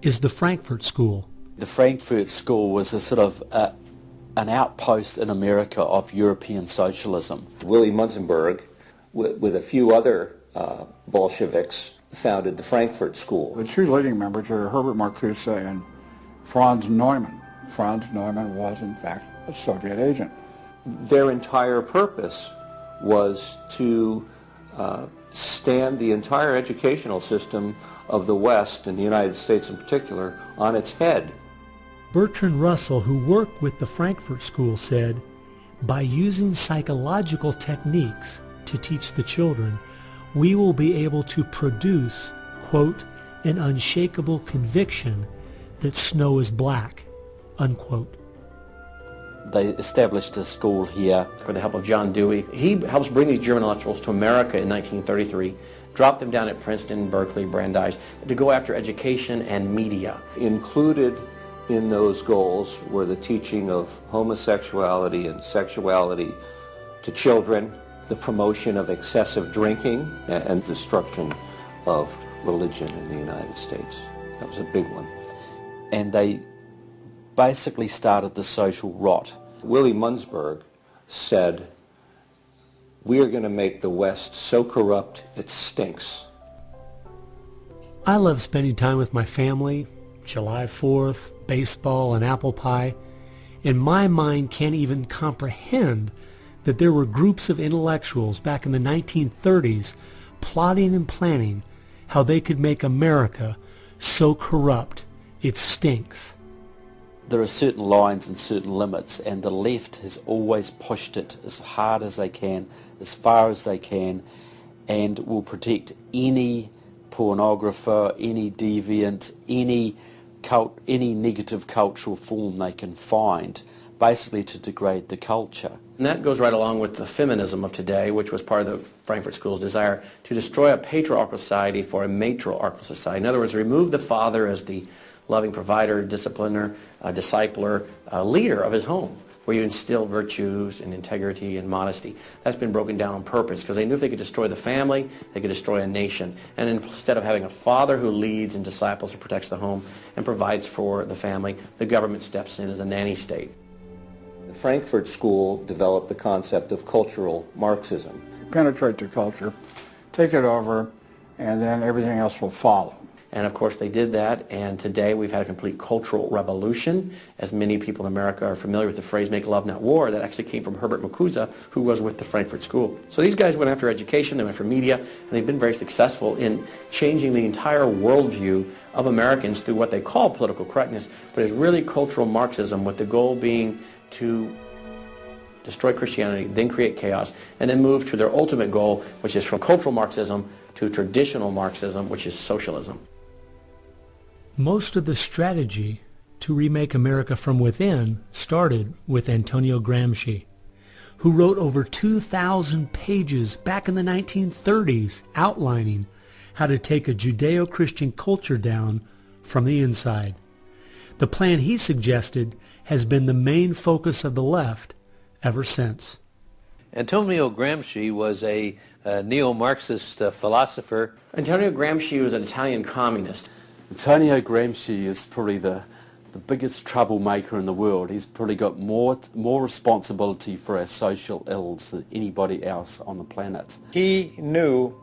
is the Frankfurt School. The Frankfurt School was a sort of an outpost in America of European socialism. Willy Munzenberg, with a few other Bolsheviks, founded the Frankfurt School. The two leading members are Herbert Marcuse and Franz Neumann. Franz Neumann was, in fact, a Soviet agent. Their entire purpose was to stand the entire educational system of the West, and the United States in particular, on its head. Bertrand Russell, who worked with the Frankfurt School, said, "By using psychological techniques to teach the children, we will be able to produce, quote, an unshakable conviction that snow is black," unquote. They established a school here. With the help of John Dewey. He helps bring these German intellectuals to America in 1933, drop them down at Princeton, Berkeley, Brandeis, to go after education and media. Included in those goals were the teaching of homosexuality and sexuality to children, the promotion of excessive drinking, and destruction of religion in the United States. That was a big one. And they basically started the social rot. Willy Munzenberg said, "We are going to make the West so corrupt it stinks." I love spending time with my family, July 4th, baseball, and apple pie, and my mind can't even comprehend that there were groups of intellectuals back in the 1930s plotting and planning how they could make America so corrupt it stinks. There are certain lines and certain limits, and the left has always pushed it as hard as they can, as far as they can, and will protect any pornographer, any deviant, any negative cultural form they can find, basically to degrade the culture. And that goes right along with the feminism of today, which was part of the Frankfurt School's desire to destroy a patriarchal society for a matriarchal society. In other words, remove the father as the loving provider, discipliner, discipler, leader of his home, where you instill virtues and integrity and modesty. That's been broken down on purpose because they knew if they could destroy the family, they could destroy a nation. And instead of having a father who leads and disciples and protects the home and provides for the family, the government steps in as a nanny state. The Frankfurt School developed the concept of cultural Marxism. Penetrate the culture, take it over, and then everything else will follow. And of course they did that, and today we've had a complete cultural revolution. As many people in America are familiar with the phrase "make love, not war," that actually came from Herbert Marcuse, who was with the Frankfurt School. So these guys went after education, they went for media, and they've been very successful in changing the entire worldview of Americans through what they call political correctness, but it's really cultural Marxism, with the goal being to destroy Christianity, then create chaos, and then move to their ultimate goal, which is from cultural Marxism to traditional Marxism, which is socialism. Most of the strategy to remake America from within started with Antonio Gramsci, who wrote over 2,000 pages back in the 1930s outlining how to take a Judeo-Christian culture down from the inside. The plan he suggested has been the main focus of the left ever since. Antonio Gramsci was a neo-Marxist philosopher. Antonio Gramsci was an Italian communist. Antonio Gramsci is probably the biggest troublemaker in the world. He's probably got more responsibility for our social ills than anybody else on the planet. He knew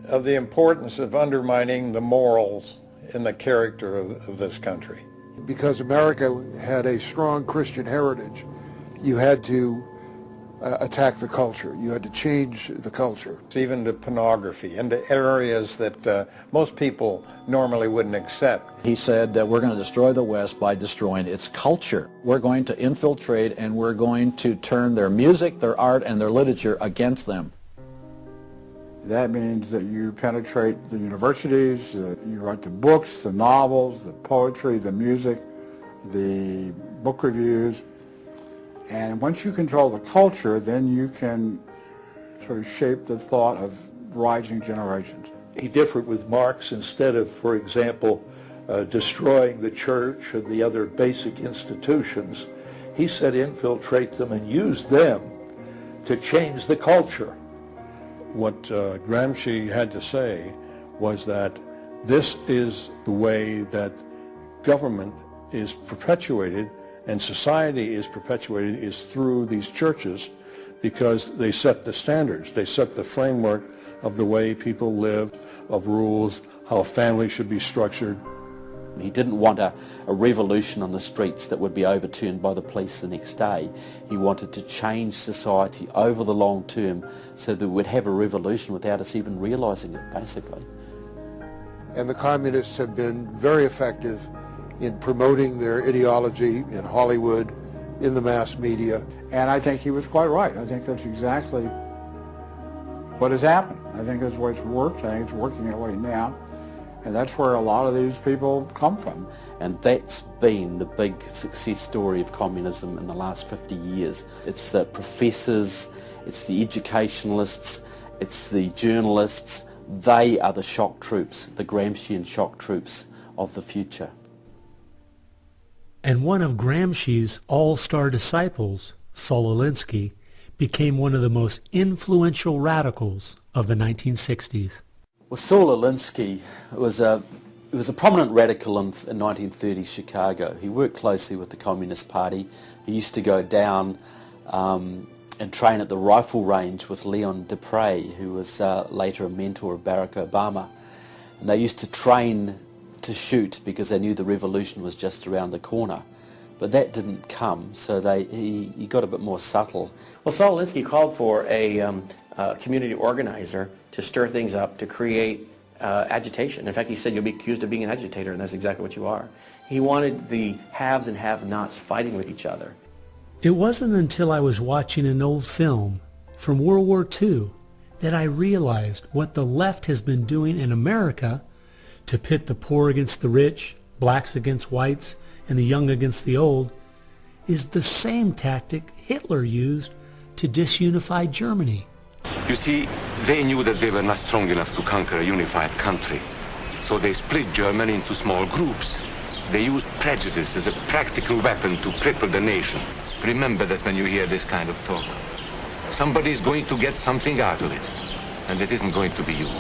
of the importance of undermining the morals and the character of this country. Because America had a strong Christian heritage, you had to attack the culture. You had to change the culture. Even to pornography, into areas that most people normally wouldn't accept. He said that we're going to destroy the West by destroying its culture. We're going to infiltrate and we're going to turn their music, their art, and their literature against them. That means that you penetrate the universities, you write the books, the novels, the poetry, the music, the book reviews. And once you control the culture, then you can sort of shape the thought of rising generations. He differed with Marx. Instead of, for example, destroying the church and the other basic institutions, he said infiltrate them and use them to change the culture. What Gramsci had to say was that This is the way that government is perpetuated and society is perpetuated, is through these churches, because they set the standards. They set the framework of the way people live, of rules, how a family should be structured. He didn't want a revolution on the streets that would be overturned by the police the next day. He wanted to change society over the long term so that we'd have a revolution without us even realizing it, basically. And the communists have been very effective in promoting their ideology in Hollywood, in the mass media. And I think he was quite right. I think that's exactly what has happened. I think that's the way it's worked. I think it's working that way now. And that's where a lot of these people come from. And that's been the big success story of communism in the last 50 years. It's the professors, it's the educationalists, it's the journalists. They are the shock troops, the Gramscian shock troops of the future. And one of Gramsci's all-star disciples, Saul Alinsky, became one of the most influential radicals of the 1960s. Well, Saul Alinsky was a prominent radical in 1930 Chicago. He worked closely with the Communist Party. He used to go down and train at the rifle range with Leon Dupre, who was later a mentor of Barack Obama. And they used to train to shoot because they knew the revolution was just around the corner. But that didn't come, so he got a bit more subtle. Well, Saul Alinsky called for a community organizer to stir things up, to create agitation. In fact, he said, you'll be accused of being an agitator, and that's exactly what you are. He wanted the haves and have-nots fighting with each other. It wasn't until I was watching an old film from World War II that I realized what the left has been doing in America to pit the poor against the rich, blacks against whites, and the young against the old is the same tactic Hitler used to disunify Germany. You see, they knew that they were not strong enough to conquer a unified country. So they split Germany into small groups. They used prejudice as a practical weapon to cripple the nation. Remember that when you hear this kind of talk. Somebody is going to get something out of it, and it isn't going to be you.